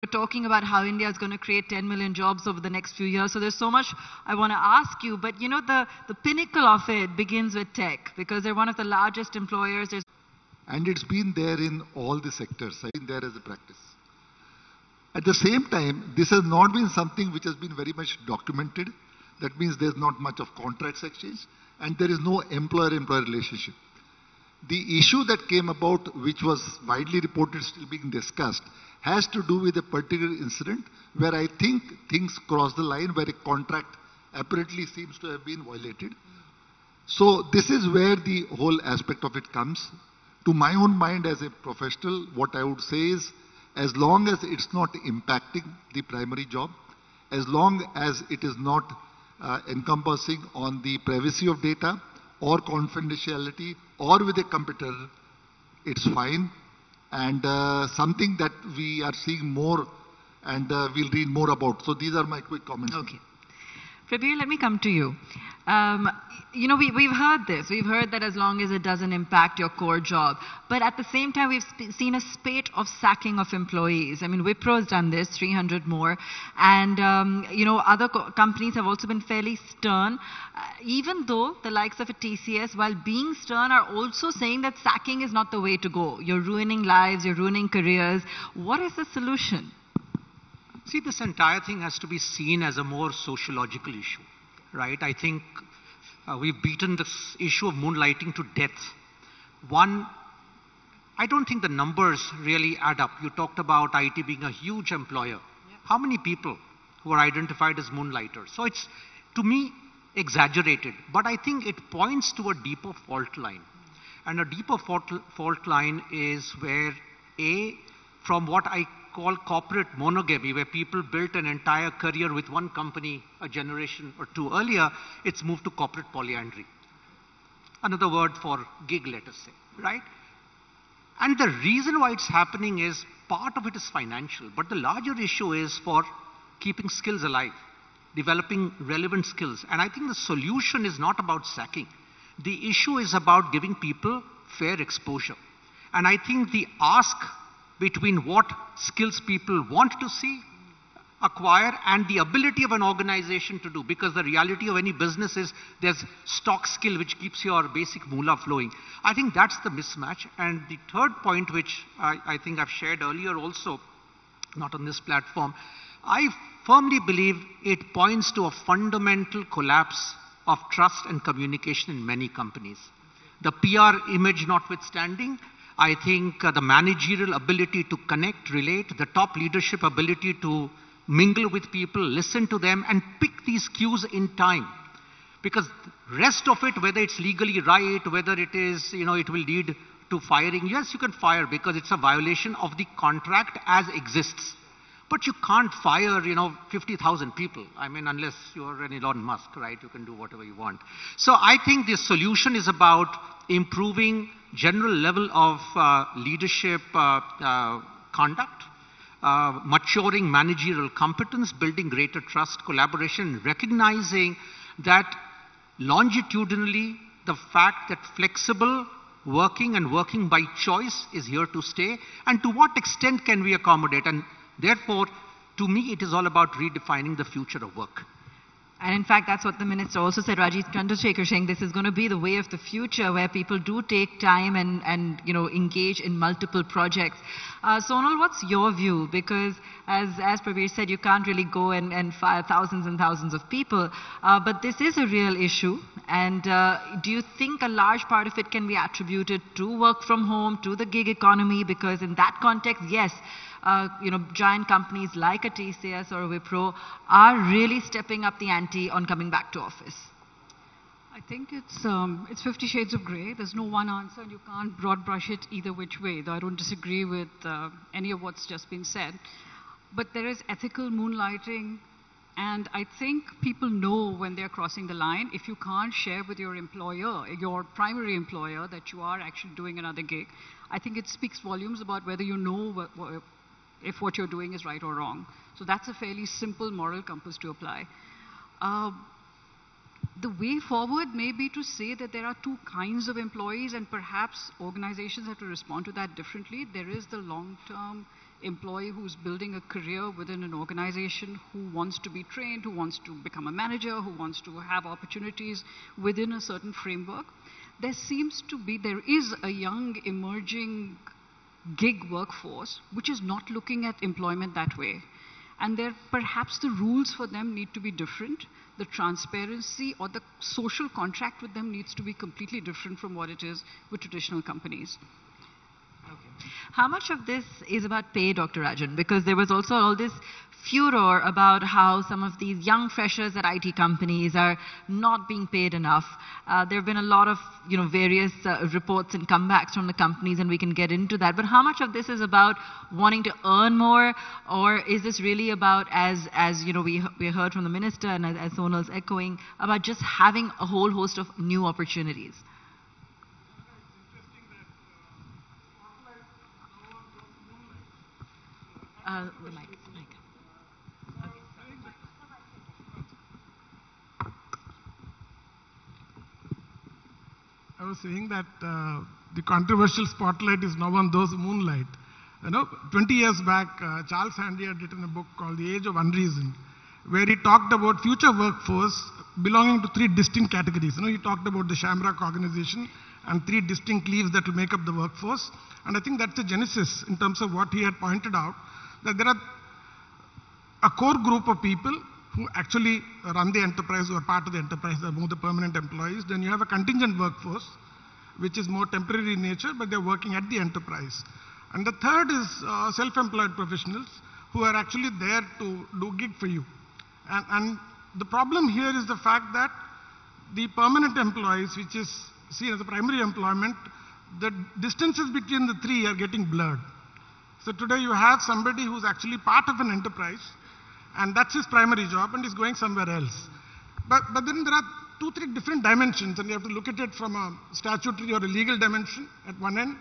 We're talking about how India is going to create 10 million jobs over the next few years. So there's so much I want to ask you. But the pinnacle of it begins with tech, because they're one of the largest employers. And it's been there in all the sectors. I've been there as a practice. At the same time, this has not been something which has been very much documented. That means there's not much of contracts exchange, and there is no employer-employer relationship. The issue that came about, which was widely reported, still being discussed, has to do with a particular incident where I think things cross the line, where a contract apparently seems to have been violated. So this is where the whole aspect of it comes. To my own mind as a professional, what I would say is, as long as it's not impacting the primary job, as long as it is not encompassing on the privacy of data or confidentiality or with a competitor, it's fine. And something that we are seeing more and we'll read more about. So these are my quick comments. Okay. Prabir, let me come to you. We've heard this. We've heard that as long as it doesn't impact your core job. But at the same time, we've seen a spate of sacking of employees. I mean, Wipro's done this, 300 more. And, other companies have also been fairly stern, even though the likes of a TCS, while being stern, are also saying that sacking is not the way to go. You're ruining lives, you're ruining careers. What is the solution? See, this entire thing has to be seen as a more sociological issue, right? I think we've beaten this issue of moonlighting to death. One, I don't think the numbers really add up. You talked about IT being a huge employer. Yeah. How many people who are identified as moonlighters? So it's, to me, exaggerated. But I think it points to a deeper fault line. And a deeper fault line is where, from what I call corporate monogamy, where people built an entire career with one company a generation or two earlier, it's moved to corporate polyandry. Another word for gig, let us say, right? And the reason why it's happening is, part of it is financial, but the larger issue is for keeping skills alive, developing relevant skills. And I think the solution is not about sacking. The issue is about giving people fair exposure. And I think the ask between what skills people want to see, acquire, and the ability of an organization to do. Because the reality of any business is there's stock skill which keeps your basic moolah flowing. I think that's the mismatch. And the third point, which I think I've shared earlier also, not on this platform, I firmly believe it points to a fundamental collapse of trust and communication in many companies. The PR image notwithstanding, I think the managerial ability to connect, relate, the top leadership ability to mingle with people, listen to them, and pick these cues in time. Because rest of it, whether it's legally right, whether it is, it will lead to firing. Yes, you can fire because it's a violation of the contract as exists. But you can't fire, 50,000 people. I mean, unless you're an Elon Musk, right? You can do whatever you want. So I think the solution is about improving general level of leadership conduct, maturing managerial competence, building greater trust, collaboration, recognizing that longitudinally, the fact that flexible working and working by choice is here to stay, and to what extent can we accommodate? And therefore, to me, it is all about redefining the future of work. And in fact, that's what the minister also said, Rajiv Chandrasekhar, saying this is going to be the way of the future, where people do take time and engage in multiple projects. Sonal, what's your view? Because as Prabir said, you can't really go and fire thousands and thousands of people. But this is a real issue. And do you think a large part of it can be attributed to work from home, to the gig economy? Because in that context, yes, giant companies like a TCS or a Wipro are really stepping up the ante on coming back to office. I think it's 50 shades of grey. There's no one answer, and you can't broad brush it either which way, though I don't disagree with any of what's just been said. But there is ethical moonlighting, and I think people know when they're crossing the line. If you can't share with your employer, your primary employer, that you are actually doing another gig, I think it speaks volumes about whether you know if what you're doing is right or wrong. So that's a fairly simple moral compass to apply. The way forward may be to say that there are two kinds of employees, and perhaps organizations have to respond to that differently. There is the long-term employee who's building a career within an organization, who wants to be trained, who wants to become a manager, who wants to have opportunities within a certain framework. There is a young emerging gig workforce which is not looking at employment that way. And perhaps the rules for them need to be different. The transparency or the social contract with them needs to be completely different from what it is with traditional companies. Okay. How much of this is about pay, Dr. Rajan? Because there was also all this furor about how some of these young freshers at IT companies are not being paid enough. There have been a lot of, various reports and comebacks from the companies, and we can get into that. But how much of this is about wanting to earn more, or is this really about, as we heard from the minister and as Sonal's echoing, about just having a whole host of new opportunities? The mic. I was saying that the controversial spotlight is now on those who moonlight. 20 years back, Charles Handy had written a book called The Age of Unreason, where he talked about future workforce belonging to 3 distinct categories. He talked about the Shamrock organization and 3 distinct leaves that will make up the workforce. And I think that's the genesis in terms of what he had pointed out, that there are a core group of people who actually run the enterprise, who are part of the enterprise, they are more the permanent employees. Then you have a contingent workforce, which is more temporary in nature, but they're working at the enterprise. And the third is self-employed professionals who are actually there to do gig for you. And the problem here is the fact that the permanent employees, which is seen as a primary employment, the distances between the 3 are getting blurred. So today you have somebody who's actually part of an enterprise, and that's his primary job, and he's going somewhere else. But then there are 2-3 different dimensions, and you have to look at it from a statutory or a legal dimension at one end.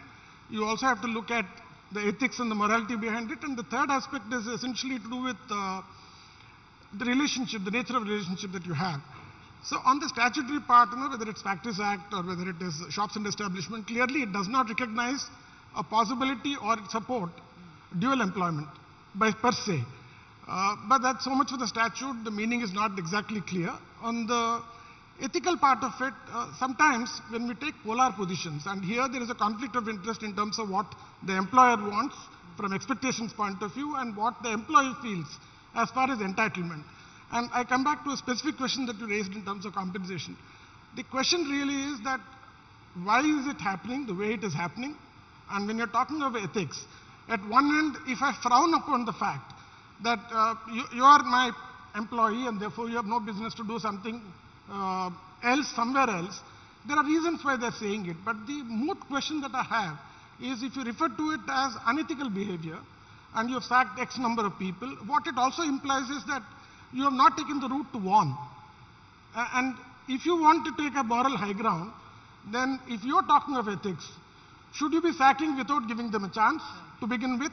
You also have to look at the ethics and the morality behind it. And the third aspect is essentially to do with the relationship, the nature of relationship that you have. So on the statutory part, whether it's Factories Act or whether it is shops and establishment, clearly it does not recognize a possibility or support dual employment per se. But that's so much for the statute, the meaning is not exactly clear. On the ethical part of it, sometimes when we take polar positions, and here there is a conflict of interest in terms of what the employer wants from expectations point of view and what the employee feels as far as entitlement. And I come back to a specific question that you raised in terms of compensation. The question really is that why is it happening the way it is happening? And when you're talking of ethics, at one end, if I frown upon the fact that you are my employee and therefore you have no business to do something else, somewhere else, there are reasons why they're saying it. But the moot question that I have is if you refer to it as unethical behavior and you have sacked X number of people, what it also implies is that you have not taken the route to warn. And if you want to take a moral high ground, then if you're talking of ethics, should you be sacking without giving them a chance to begin with?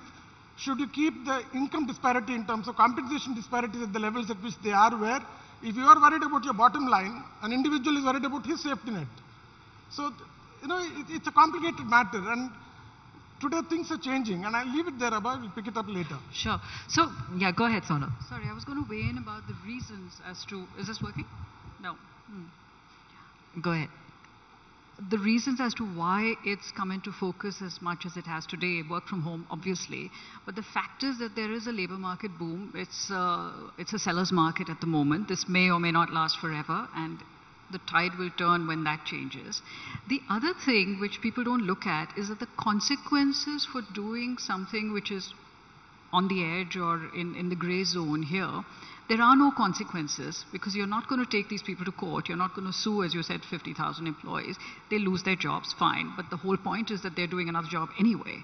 Should you keep the income disparity in terms of compensation disparities at the levels at which they are, where if you are worried about your bottom line, an individual is worried about his safety net. So, it's a complicated matter, and today things are changing, and I'll leave it there, Abhay, we'll pick it up later. Sure. So, yeah, go ahead, Sonal. Sorry, I was going to weigh in about the reasons as to, is this working? No. Go ahead. The reasons as to why it's come into focus as much as it has today, work from home, obviously, but the fact is that there is a labor market boom. It's a seller's market at the moment. This may or may not last forever, and the tide will turn when that changes. The other thing which people don't look at is that the consequences for doing something which is on the edge or in the gray zone here, there are no consequences because you're not going to take these people to court. You're not going to sue, as you said, 50,000 employees. They lose their jobs, fine. But the whole point is that they're doing another job anyway.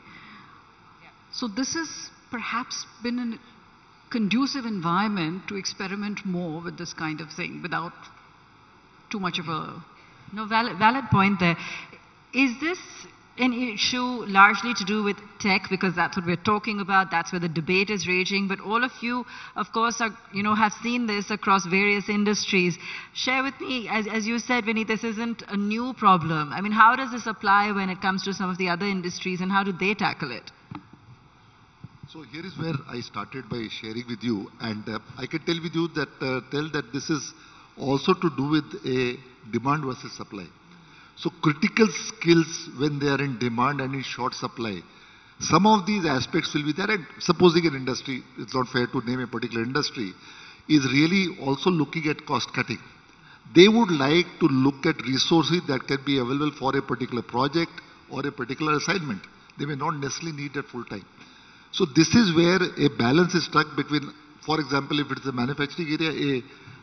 Yeah. So this has perhaps been a conducive environment to experiment more with this kind of thing without too much of a... No, valid point there. Is this an issue largely to do with tech, because that's what we're talking about, that's where the debate is raging, but all of you, of course, are, have seen this across various industries. Share with me, as you said, Vinny, this isn't a new problem. I mean, how does this apply when it comes to some of the other industries, and how do they tackle it? So here is where I started by sharing with you, and I can tell with you that this is also to do with a demand versus supply. So critical skills, when they are in demand and in short supply, some of these aspects will be there. And supposing an industry, it's not fair to name a particular industry, is really also looking at cost cutting. They would like to look at resources that can be available for a particular project or a particular assignment. They may not necessarily need it full time. So this is where a balance is struck between, for example, if it's a manufacturing area, a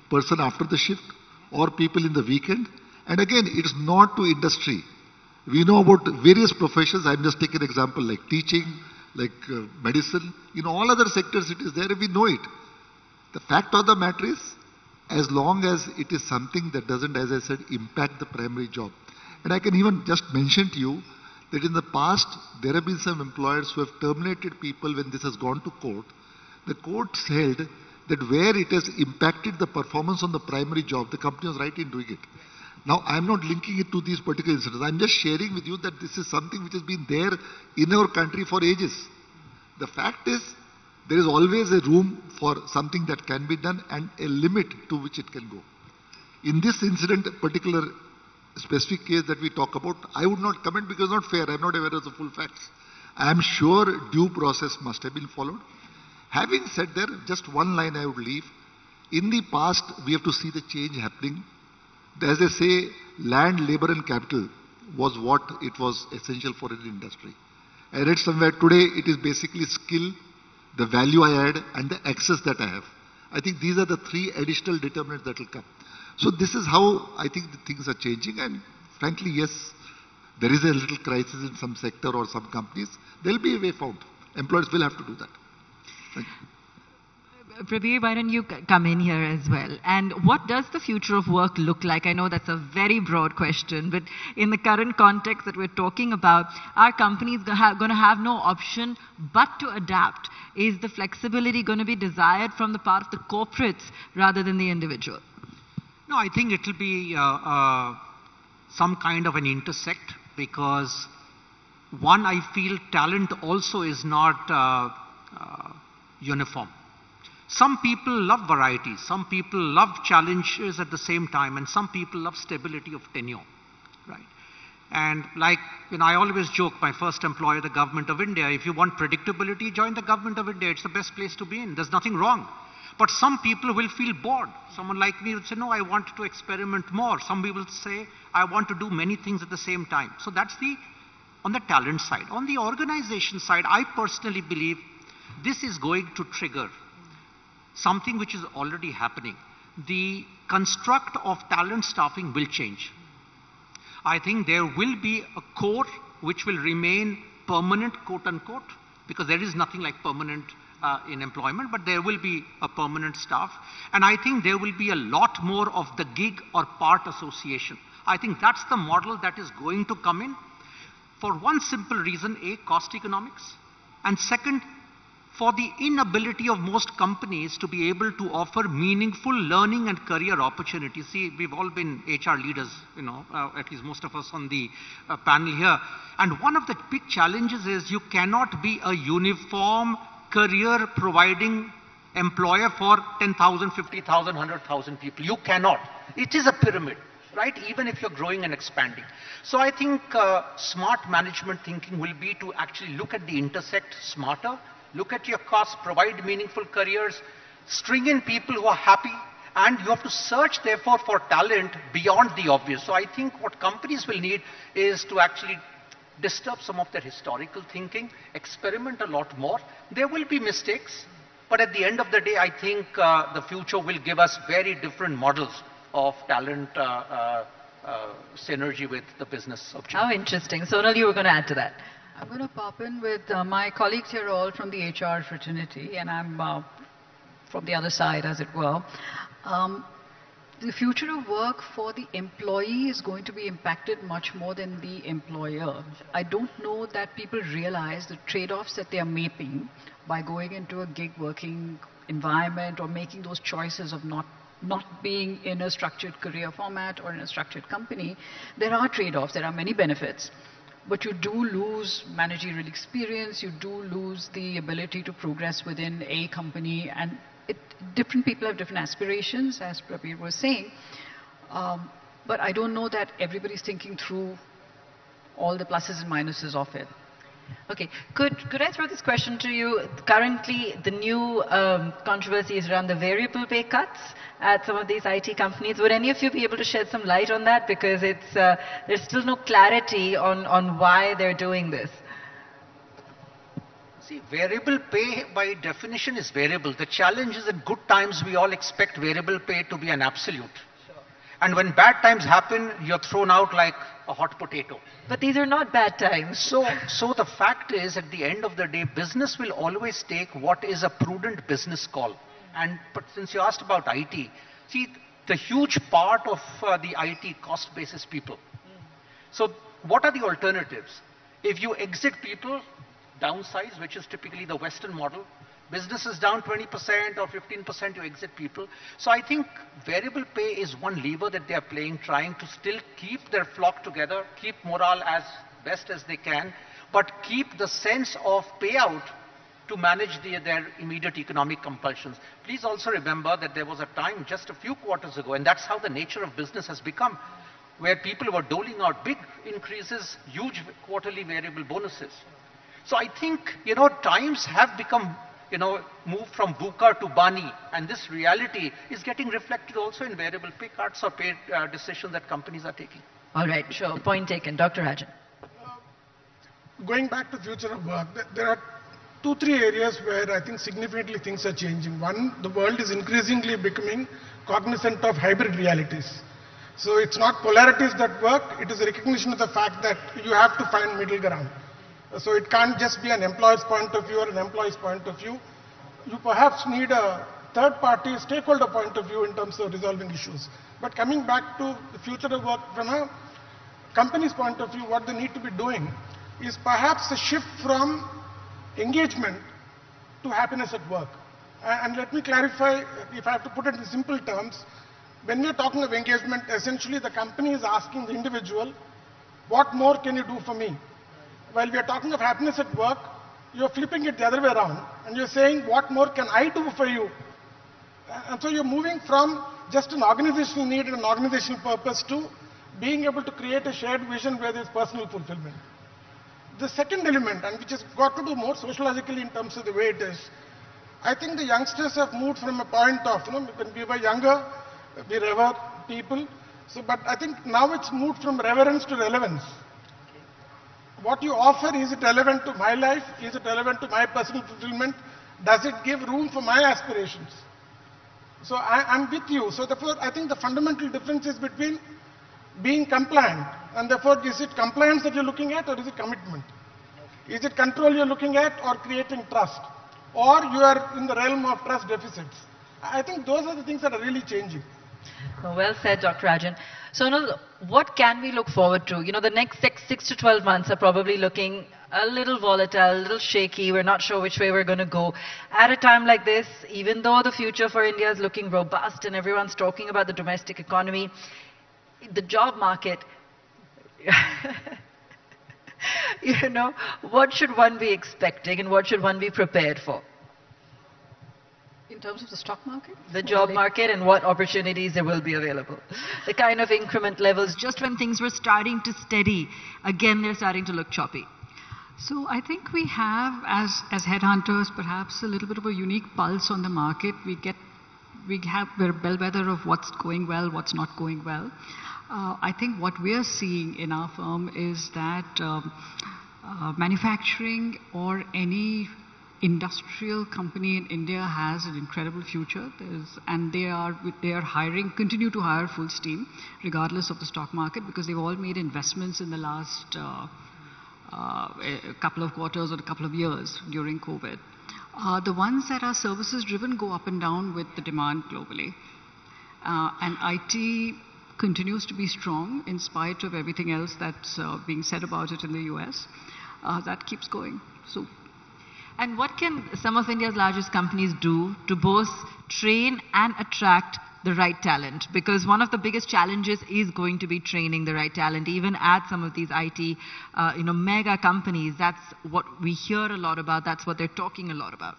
person after the shift or people in the weekend. And again, it's not to industry. We know about various professions. I'm just taking an example like teaching, like medicine. In all other sectors it is there, we know it. The fact of the matter is, as long as it is something that doesn't, as I said, impact the primary job. And I can even just mention to you that in the past, there have been some employers who have terminated people when this has gone to court. The courts held that where it has impacted the performance on the primary job, the company was right in doing it. Now, I'm not linking it to these particular incidents. I'm just sharing with you that this is something which has been there in our country for ages. The fact is, there is always a room for something that can be done and a limit to which it can go. In this incident, particular specific case that we talk about, I would not comment because it's not fair. I'm not aware of the full facts. I am sure due process must have been followed. Having said that, just one line I would leave. In the past, we have to see the change happening. As they say, land, labor and capital was what it was essential for an industry. I read somewhere today it is basically skill, the value I add and the access that I have. I think these are the three additional determinants that will come. So this is how I think the things are changing, and frankly, yes, there is a little crisis in some sector or some companies. There will be a way found. Employers will have to do that. Thank you. Prabir, why don't you come in here as well? And what does the future of work look like? I know that's a very broad question, but in the current context that we're talking about, are companies going to have no option but to adapt? Is the flexibility going to be desired from the part of the corporates rather than the individual? No, I think it will be some kind of an intersect, because one, I feel talent also is not uniform. Some people love variety, some people love challenges at the same time, and some people love stability of tenure, right? And like, I always joke, my first employer, the government of India, if you want predictability, join the government of India. It's the best place to be in. There's nothing wrong. But some people will feel bored. Someone like me would say, no, I want to experiment more. Some people say, I want to do many things at the same time. So that's on the talent side. On the organization side, I personally believe this is going to trigger something which is already happening. The construct of talent staffing will change. I think there will be a core which will remain permanent, quote unquote, because there is nothing like permanent in employment, but there will be a permanent staff. And I think there will be a lot more of the gig or part association. I think that's the model that is going to come in for one simple reason: A, cost economics, and second, for the inability of most companies to be able to offer meaningful learning and career opportunities. See, we've all been HR leaders, at least most of us on the panel here. And one of the big challenges is you cannot be a uniform career providing employer for 10,000, 50,000, 100,000 people. You cannot. It is a pyramid, right? Even if you're growing and expanding. So I think smart management thinking will be to actually look at the intersect smarter, look at your costs, provide meaningful careers, string in people who are happy, and you have to search therefore for talent beyond the obvious. So I think what companies will need is to actually disturb some of their historical thinking, experiment a lot more. There will be mistakes, but at the end of the day, I think the future will give us very different models of talent synergy with the business objective. How interesting. Sonal, you were going to add to that. I'm going to pop in with my colleagues here, all from the HR fraternity, and I'm from the other side, as it were. The future of work for the employee is going to be impacted much more than the employer. I don't know that people realize the trade-offs that they are making by going into a gig working environment or making those choices of not being in a structured career format or in a structured company. There are trade-offs. There are many benefits. but you do lose managerial experience, you do lose the ability to progress within a company, and different people have different aspirations, as Prabir was saying. But I don't know that everybody's thinking through all the pluses and minuses of it. Okay, could I throw this question to you? Currently, the new controversy is around the variable pay cuts at some of these IT companies. Would any of you be able to shed some light on that? Because there's still no clarity on why they're doing this. See, variable pay by definition is variable. The challenge is in good times we all expect variable pay to be an absolute. And when bad times happen, you're thrown out like a hot potato. But these are not bad times. So the fact is, at the end of the day, business will always take what is a prudent business call. But since you asked about IT, see, the huge part of the IT cost base is people. So what are the alternatives? If you exit people, downsize, which is typically the Western model, business is down 20% or 15%, you exit people. So I think variable pay is one lever that they are playing, trying to still keep their flock together, keep morale as best as they can, but keep the sense of payout to manage their immediate economic compulsions. Please also remember that there was a time just a few quarters ago, and that's how the nature of business has become, where people were doling out big increases, huge quarterly variable bonuses. So I think, times have become move from VUCA to BANI, and this reality is getting reflected also in variable pay cuts or pay decisions that companies are taking. All right, sure. Point taken. Dr. Rajan. Going back to future of work, there are 2-3 areas where I think significantly things are changing. One, the world is increasingly becoming cognizant of hybrid realities. So it's not polarities that work, it is a recognition of the fact that you have to find middle ground. So it can't just be an employer's point of view or an employee's point of view. You perhaps need a third-party stakeholder point of view in terms of resolving issues. But coming back to the future of work from a company's point of view, what they need to be doing is perhaps a shift from engagement to happiness at work. And let me clarify, if I have to put it in simple terms, when we're talking of engagement, essentially the company is asking the individual, what more can you do for me? While we are talking of happiness at work, you're flipping it the other way around and you're saying, what more can I do for you? And so you're moving from just an organizational need and an organizational purpose to being able to create a shared vision where there's personal fulfillment. The second element, and which has got to do more sociologically in terms of the way it is, I think the youngsters have moved from a point of, when we were younger, we revere people. So, but I think now it's moved from reverence to relevance. What you offer, is it relevant to my life? Is it relevant to my personal fulfillment? Does it give room for my aspirations? So I'm with you. So therefore, I think the fundamental difference is between being compliant, and therefore, is it compliance that you're looking at, or is it commitment? Is it control you're looking at, or creating trust? Or you are in the realm of trust deficits? I think those are the things that are really changing. Well said, Dr. Rajan. So, what can we look forward to? The next 6 to 12 months are probably looking a little volatile, a little shaky. We're not sure which way we're going to go. At a time like this, even though the future for India is looking robust and everyone's talking about the domestic economy, the job market, what should one be expecting and what should one be prepared for? In terms of the stock market? The job market and what opportunities there will be available. The kind of increment levels, just when things were starting to steady, again they're starting to look choppy. So I think we have, as headhunters, perhaps a little bit of a unique pulse on the market. We're a bellwether of what's going well, what's not going well. I think what we are seeing in our firm is that manufacturing or any industrial company in India has an incredible future, and they are hiring, continue to hire full steam, regardless of the stock market, because they've all made investments in the last a couple of quarters or a couple of years during COVID. The ones that are services driven go up and down with the demand globally, and IT continues to be strong in spite of everything else that's being said about it in the US. That keeps going. So. And what can some of India's largest companies do to both train and attract the right talent? Because one of the biggest challenges is going to be training the right talent, even at some of these IT, mega companies. That's what we hear a lot about. That's what they're talking a lot about.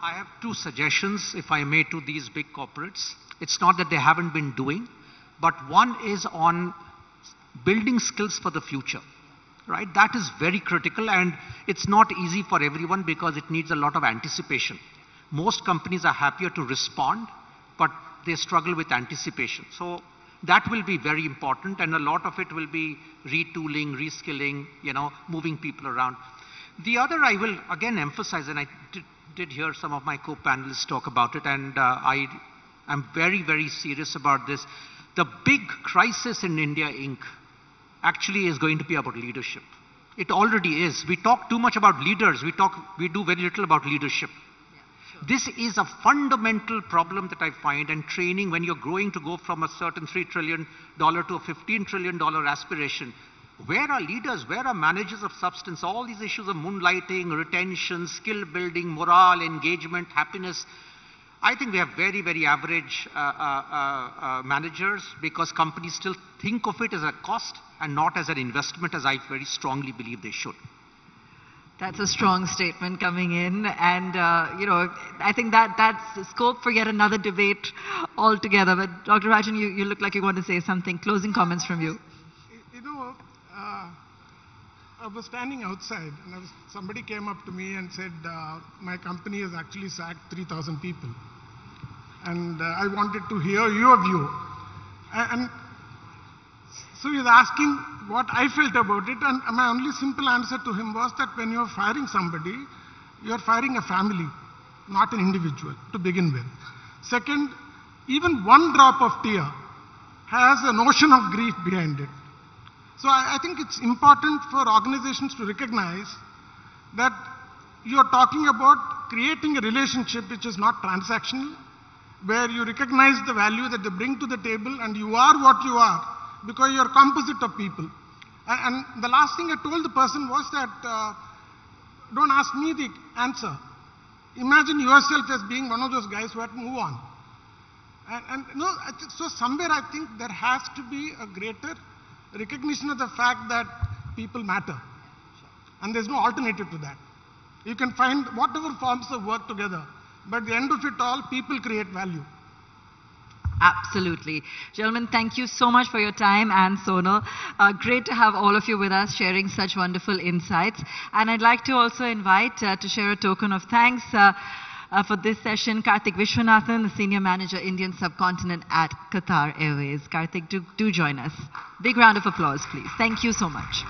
I have two suggestions, if I may, to these big corporates. It's not that they haven't been doing, but one is on building skills for the future, right? That is very critical, and it's not easy for everyone because it needs a lot of anticipation. Most companies are happier to respond, but they struggle with anticipation. So that will be very important, and a lot of it will be retooling, reskilling, moving people around. The other I will again emphasize, and I did hear some of my co-panelists talk about it, and I am very, very serious about this. The big crisis in India, Inc. actually is going to be about leadership. It already is. We talk too much about leaders. We do very little about leadership. This is a fundamental problem that I find, and training, when you're growing to go from a certain $3 trillion to a $15 trillion aspiration, where are leaders? Where are managers of substance? All these issues of moonlighting, retention, skill building, morale, engagement, happiness. I think we have very, very average managers because companies still think of it as a cost and not as an investment, as I very strongly believe they should. That's a strong statement coming in, and I think that's scope for yet another debate altogether. But Dr. Rajan, you look like you want to say something. Closing comments from you. I was standing outside, and somebody came up to me and said, my company has actually sacked 3,000 people. And I wanted to hear your view. And so he was asking what I felt about it, and my only simple answer to him was that when you're firing somebody, you're firing a family, not an individual, to begin with. Second, even one drop of tear has a notion of grief behind it. So I think it's important for organizations to recognize that you're talking about creating a relationship which is not transactional, where you recognize the value that they bring to the table, and you are what you are because you're a composite of people. And the last thing I told the person was that don't ask me the answer. Imagine yourself as being one of those guys who had to move on. So somewhere I think there has to be a greater recognition of the fact that people matter. And there's no alternative to that. You can find whatever forms of work together, but at the end of it all, people create value. Absolutely. Gentlemen, thank you so much for your time, and Sonal. Great to have all of you with us sharing such wonderful insights. And I'd like to also invite to share a token of thanks for this session, Karthik Vishwanathan, the Senior Manager, Indian Subcontinent at Qatar Airways. Karthik, do join us. Big round of applause, please. Thank you so much.